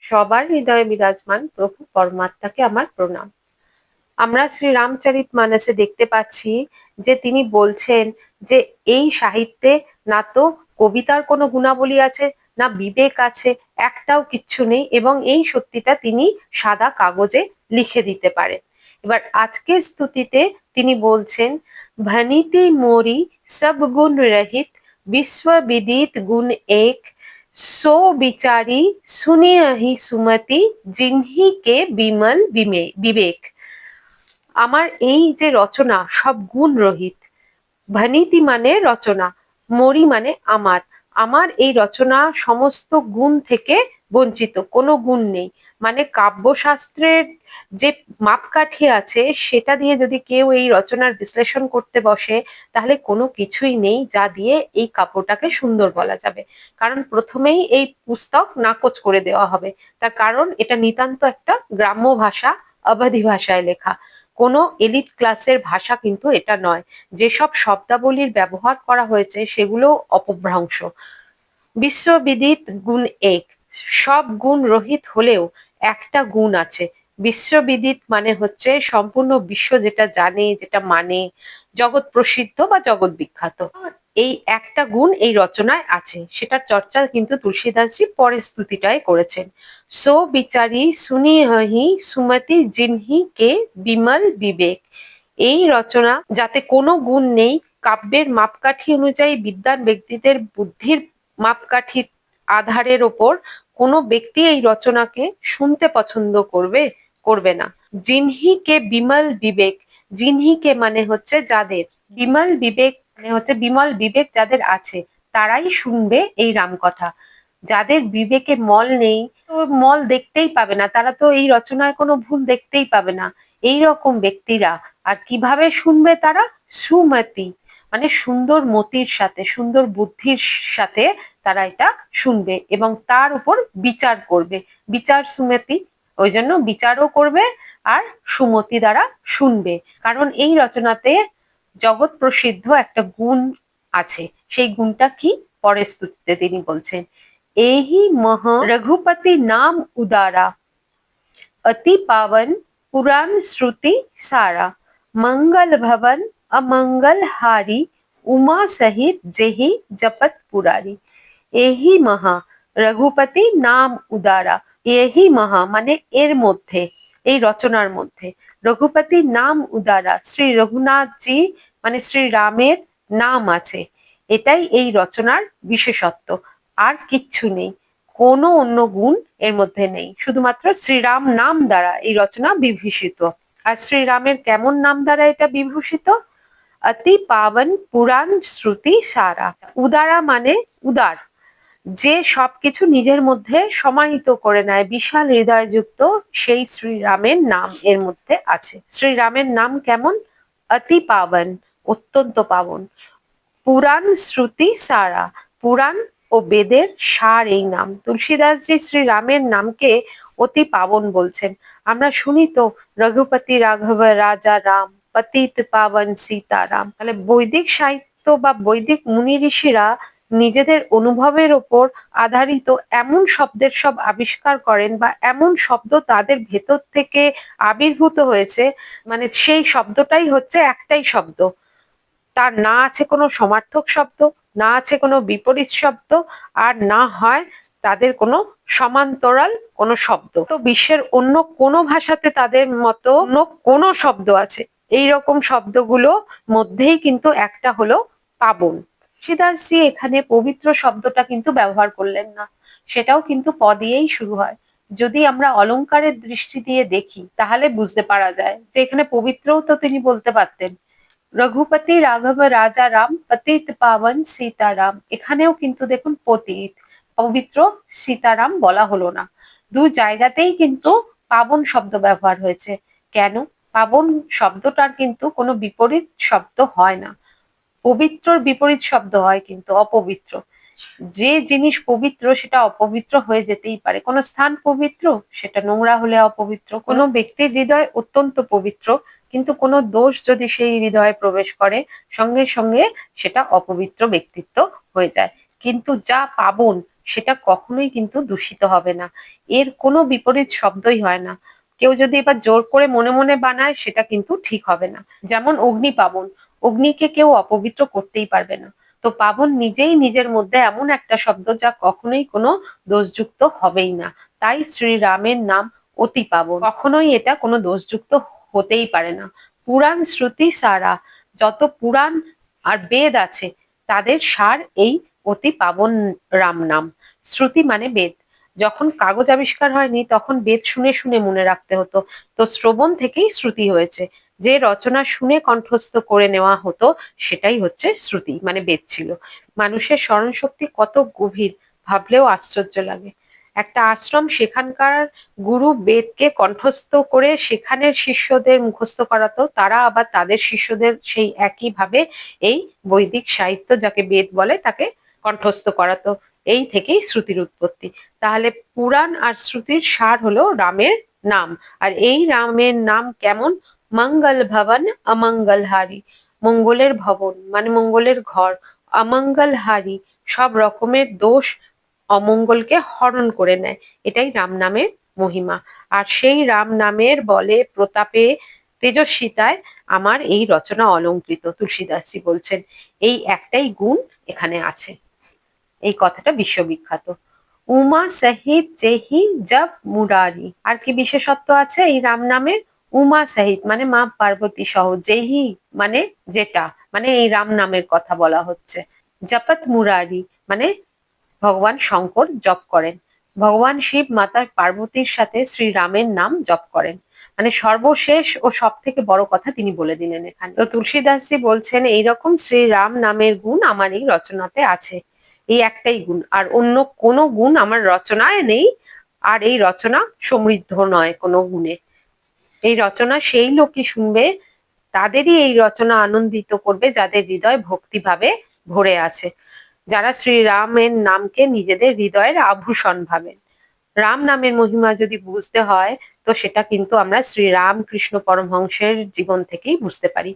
সবার হৃদয়ে বিরাজমান প্রভু পরমাত্মাকে আমার প্রণাম। আমরা শ্রী রামচরিতমানসে দেখতে পাচ্ছি যে তিনি বলছেন যে এই সাহিত্যে না তো কবিতার কোনো গুণাবলী আছে, না বিবেক আছে, একটাও কিচ্ছু নেই, এবং এই সত্যিটা তিনি সাদা কাগজে লিখে দিতে পারেন। এবার আজকের স্তুতিতে তিনি বলছেন, ভনিতি মোরি সব গুণ রহিত, বিশ্ব বিদিত গুণ এক, सो बिचारी सुनियहि सुमति, जिन्हि के বিমল বিবেক। আমার এই যে রচনা সব গুণ রহিত, ভনিতি মানে রচনা, মরি মানে আমার, আমার এই রচনা সমস্ত গুণ থেকে বঞ্চিত, কোনো গুণ নেই। মানে কাব্যশাস্ত্রের যে মাপকাঠি আছে সেটা দিয়ে যদি কেউ এই রচনার বিশ্লেষণ করতে বসে, তাহলে কোনো কিছুই নেই যা দিয়ে এই কাব্যটাকে সুন্দর বলা যাবে। কারণ প্রথমেই এই পুস্তক নাকচ করে দেওয়া হবে, তার কারণ এটা নিতান্ত একটা গ্রাম্য ভাষা, অবধি ভাষায় লেখা, কোনো এলিট ক্লাসের ভাষা কিন্তু এটা নয়। যেসব শব্দাবলীর ব্যবহার করা হয়েছে সেগুলো অপভ্রংশ। বিশ্ববিদিত গুণ এক, সব গুণ রহিত হলেও একটা গুণ আছে। বিশ্ববিদিত মানে হচ্ছে সম্পূর্ণ বিশ্ব যেটা জানে, যেটা মানে, জগৎ প্রসিদ্ধ বা জগৎ বিখ্যাত। এই একটা গুণ এই রচনায় আছে, সেটার চর্চা কিন্তু তুলসীদাসজি পরের স্তুতিটায় করেছেন। সো বিচারি শুনি হহি সুমতি, জিনহি কে বিমল বিবেক। এই রচনা যাতে কোনো গুণ নেই, কাব্যের মাপকাঠি অনুযায়ী বিদ্বান ব্যক্তিদের বুদ্ধির মাপকাঠি আধারের ওপর কোনো ব্যক্তি এই রচনাকে শুনতে পছন্দ করবে না। জিনহি কে বিমল বিবেক, জিনহি কে মানে হচ্ছে যাদের, বিমল বিবেক মানে হচ্ছে বিমল বিবেক যাদের আছে তারাই শুনবে এই রামকথা। যাদের বিবেকে মল নেই, তো মল দেখতেই পাবে না, তারা তো এই রচনায় কোনো ভুল দেখতেই পাবে না। এই রকম ব্যক্তিরা আর কিভাবে শুনবে? তারা সুমতি মানে সুন্দর মতির সাথে, সুন্দর বুদ্ধির সাথে তারা এটা শুনবে এবং তার উপর বিচার করবে। বিচার সুমতি, ওই জন্য বিচারও করবে আর সুমতি দ্বারা শুনবে। কারণ এই রচনাতে জগৎ প্রসিদ্ধ একটা গুণ আছে। সেই গুণটা কি? পরের স্তুতিতে তিনি বলছেন, एहि मह रघुपति नाम उदारा, अति पावन पुराण श्रुति सारा, मंगल भवन अमंगल हारी, उमा सहित जेहि जपत पुरारी। एहि महा রঘুপতি নাম উদারা, এহি মহা মানে এর মধ্যে, এই রচনার মধ্যে রঘুপতি নাম উদারা, শ্রী রঘুনাথজি মানে শ্রী রামের নাম আছে, এটাই এই রচনার বিশেষত্ব। আর কিচ্ছু নেই, কোনো অন্য গুণ এর মধ্যে নেই, শুধুমাত্র শ্রীরাম নাম দ্বারা এই রচনা বিভূষিত। আর শ্রীরামের কেমন নাম দ্বারা এটা বিভূষিত? অতি পাবন পুরাণ শ্রুতি সারা। উদারা মানে উদার, যে সবকিছু নিজের মধ্যে সমাহিত করে নেয়, বিশাল হৃদয়যুক্ত, সেই শ্রীরামের নাম এর মধ্যে আছে। শ্রীরামের নাম কেমন? অতি পাবন, অত্যন্ত পাবন, পুরাণ শ্রুতি সারা, পুরাণ ও বেদের সার এই নাম। তুলসীদাসজি শ্রীরামের নামকে অতি পাবন বলছেন। আমরা শুনি তো, রঘুপতি রাঘব রাজা রাম, পতিত পাবন সীতারাম। তাহলে বৈদিক সাহিত্য বা বৈদিক মুনি ঋষিরা নিজেদের অনুভবের ওপর আধারিত এমন শব্দের সব আবিষ্কার করেন, বা এমন শব্দ তাদের ভেতর থেকে আবির্ভূত হয়েছে, মানে সেই শব্দটাই হচ্ছে একটাই শব্দ, তার না আছে কোনো সমার্থক শব্দ, না আছে কোনো বিপরীত শব্দ, আর না হয় তাদের কোনো সমান্তরাল কোনো শব্দ। তো বিশ্বের অন্য কোনো ভাষাতে তাদের মতো অন্য কোনো শব্দ আছে, এই রকম শব্দগুলো মধ্যেই কিন্তু একটা হলো পাবন। তুলসীদাসজি এখানে পবিত্র শব্দটা কিন্তু ব্যবহার করলেন না, সেটাও কিন্তু প দিয়েই শুরু হয়। যদি আমরা অলংকারের দৃষ্টি দিয়ে দেখি তাহলে বুঝতে পারা যায় যে এখানে পবিত্রও তো তিনি বলতে পারতেন। রঘুপতি রাঘব রাজা রাম, পতিত পাবন সীতারাম, এখানেও কিন্তু দেখুন পতিত, পবিত্র সীতারাম বলা হলো না। দু জায়গাতেই কিন্তু পাবন শব্দ ব্যবহার হয়েছে। কেন? পাবন শব্দটার কিন্তু কোনো বিপরীত শব্দ হয় না, পবিত্রর বিপরীত শব্দ হয় কিন্তু অপবিত্র। যে জিনিস পবিত্র সেটা অপবিত্র হয়ে যেতেই পারে, কোনো স্থান পবিত্র, সেটা নোংরা হলে অপবিত্র। কোনো ব্যক্তির হৃদয় অত্যন্ত পবিত্র, কিন্তু কোনো দোষ যদি সেই হৃদয়ে প্রবেশ করে, সঙ্গে সঙ্গে সেটা অপবিত্র ব্যক্তিত্ব হয়ে যায়। কিন্তু যা পাবন সেটা কখনোই কিন্তু দূষিত হবে না। এর কোনো বিপরীত শব্দই হয় না। কেউ যদি এবার জোর করে মনে মনে বানায় সেটা কিন্তু ঠিক হবে না। যেমন অগ্নি পাবন, অগ্নিকে কেউ অপবিত্র করতেই পারবে না। তো পাবন নিজেই নিজের মধ্যে এমন একটা শব্দ যা কখনোই কোনো দোষযুক্ত হবেই না। তাই শ্রীরামের নাম অতি পাবন, কখনোই এটা কোনো দোষযুক্ত হতেই পারে না। পুরাণ শ্রুতি সারা, যত পুরাণ আর বেদ আছে তাদের সার এই অতি পাবন রাম নাম। শ্রুতি মানে বেদ। যখন কাগজ আবিষ্কার হয়নি তখন বেদ শুনে শুনে মনে রাখতে হতো। তো শ্রবণ থেকেই শ্রুতি হয়েছে। যে রচনা শুনে কণ্ঠস্থ করে নেওয়া হতো সেটাই হচ্ছে শ্রুতি, মানে বেদ ছিল। মানুষের স্মরণ শক্তি কত গভীর, ভাবলেও আশ্চর্য লাগে। একটা আশ্রম, সেখানকার গুরু বেদকে কণ্ঠস্থ করে সেখানের শিষ্যদের মুখস্থ করাতো, তারা আবার তাদের শিষ্যদের সেই একই ভাবে এই বৈদিক সাহিত্য যাকে বেদ বলে তাকে কণ্ঠস্থ করাতো। এই থেকেই শ্রুতির উৎপত্তি। তাহলে পুরাণ আর শ্রুতির সার হলো রামের নাম। আর এই রামের নাম কেমন? মঙ্গল ভবন অমঙ্গলহারি, মঙ্গলের ভবন মানে মঙ্গলের ঘর, অমঙ্গলহারি সব রকমের দোষ অমঙ্গলকে হরণ করে নেয়। এটাই রাম নামের মহিমা। আর সেই রাম নামের বলে প্রতাপে তেজস্বিতায় আমার এই রচনা অলঙ্কৃত। তুলসীদাসজি বলছেন এই একটাই গুণ এখানে আছে। এই কথাটা বিশ্ববিখ্যাত। উমা সহিত যেহি জব মুরারি, আর কি বিশেষত্ব আছে এই রাম নামের? উমা সহিত মানে মা পার্বতী সহ, যেহি মানে যেটা, মানে এই রাম নামের কথা বলা হচ্ছে। জপত মুরারি মানে ভগবান শঙ্কর জপ করেন। ভগবান শিব মাতা পার্বতীর সাথে শ্রীরামের নাম জপ করেন। মানে সর্বশেষ ও সব থেকে বড় কথা তিনি বলে দিলেন এখানে। তো তুলসীদাসজি বলছেন এইরকম শ্রীরাম নামের গুণ আমার এই রচনাতে আছে। এই একটাই গুণ, আর অন্য কোনো গুণ আমার রচনায় নেই। আর এই রচনা সমৃদ্ধ নয় কোনো গুণে। এই রচনা সেই লোকই শুনবে, তাদেরই এই রচনা আনন্দিত করবে যাদের হৃদয় ভক্তিভাবে ভরে আছে, যারা শ্রীরামের নামকে নিজেদের হৃদয়ের আভূষণ ভাবেন। রাম নামের মহিমা যদি বুঝতে হয় তো সেটা কিন্তু আমরা শ্রীরামকৃষ্ণ পরমহংসের জীবন থেকেই বুঝতে পারি।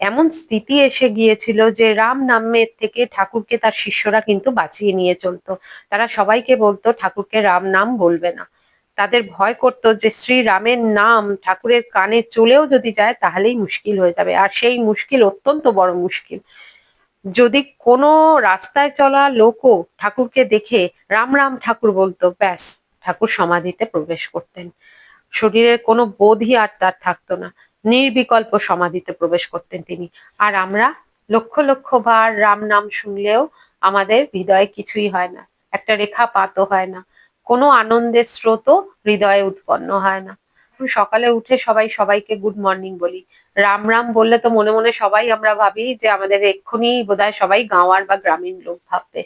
এমন স্থিতি এসে গিয়েছিল যে রাম নামের থেকে ঠাকুরকে তার শিষ্যরা কিন্তু বাঁচিয়ে নিয়ে চলতো। তারা সবাইকে বলতো ঠাকুরকে রাম নাম বলবে না। তাদের ভয় করতো যে শ্রীরামের নাম ঠাকুরের কানে চলেও যদি যায় তাহলেই মুশকিল হয়ে যাবে, আর সেই মুশকিল অত্যন্ত বড় মুশকিল। যদি কোনো রাস্তায় চলা লোকও ঠাকুরকে দেখে রাম রাম ঠাকুর বলতো, ব্যাস ঠাকুর সমাধিতে প্রবেশ করতেন। শরীরের কোনো বোধই আর তার থাকতো না, নির্বিকল্প সমাধিতে প্রবেশ করতেন তিনি। আর আমরা লক্ষ লক্ষ বার রাম নাম শুনলেও আমাদের হৃদয়ে কিছুই হয় না, একটা রেখাপাতও হয় না, কোনো আনন্দের স্রোতও হৃদয়ে উৎপন্ন হয় না। সকালে উঠে সবাই সবাইকে গুড মর্নিং বলি, রাম রাম বললে তো মনে মনে সবাই আমরা ভাবি যে আমাদের এক্ষুনি বোধহয় সবাই গাঁওয়ার বা গ্রামীণ লোক ভাববে।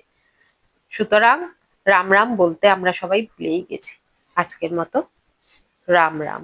সুতরাং রাম রাম বলতে আমরা সবাই ভুলেই গেছি। আজকের মতো রাম রাম।